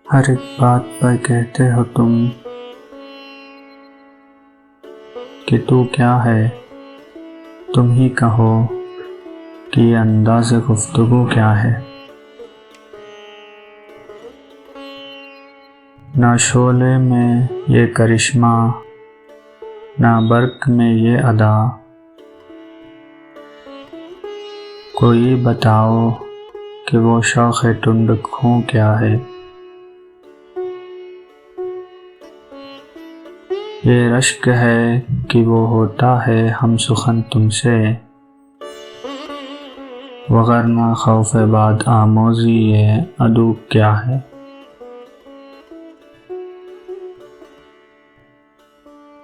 ہر ایک بات پر کہتے ہو تم کہ تو کیا ہے، تم ہی کہو کہ یہ انداز گفتگو کیا ہے۔ نہ شعلے میں یہ کرشمہ، نہ برق میں یہ ادا، کوئی بتاؤ کہ وہ شوق ٹنڈ خوں کیا ہے۔ یہ رشک ہے کہ وہ ہوتا ہے ہم سخن تم سے، وگرنہ خوف باد آموزی یہ عدو کیا ہے۔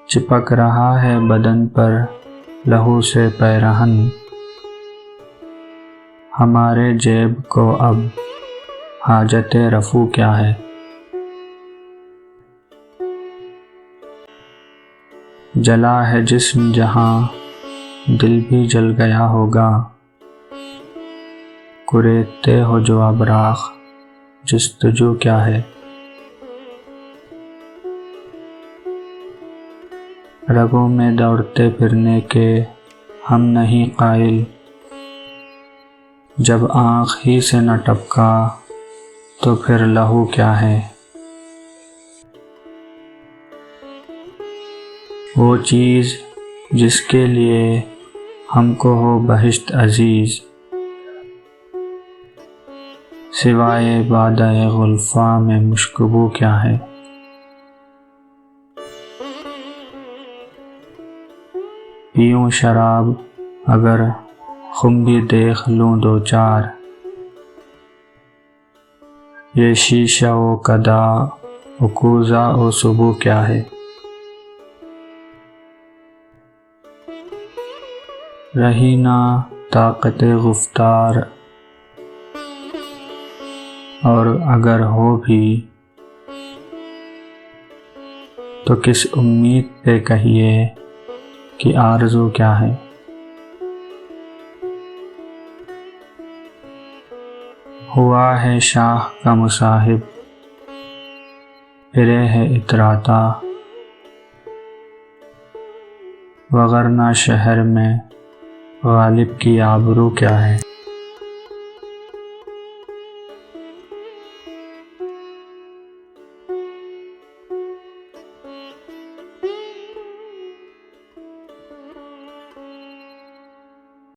چپک رہا ہے بدن پر لہو سے پیرہن، ہمارے جیب کو اب حاجت رفو کیا ہے۔ جلا ہے جسم جہاں دل بھی جل گیا ہوگا، کریدتے ہو جو اب راخ جستجو کیا ہے۔ رگوں میں دوڑتے پھرنے کے ہم نہیں قائل، جب آنکھ ہی سے نہ ٹپکا تو پھر لہو کیا ہے۔ وہ چیز جس کے لیے ہم کو ہو بہشت عزیز، سوائے بادہ غلفاں میں مشکبو کیا ہے۔ پیوں شراب اگر خم بھی دیکھ لوں دو چار، یہ شیشہ و کدا و کوزہ و سبو کیا ہے۔ رہی نہ طاقت گفتار، اور اگر ہو بھی تو کس امید پہ کہیے کہ آرزو کیا ہے۔ ہوا ہے شاہ کا مصاحب پھرے ہے اتراتا، وگرنہ شہر میں غالب کی آبرو کیا ہے۔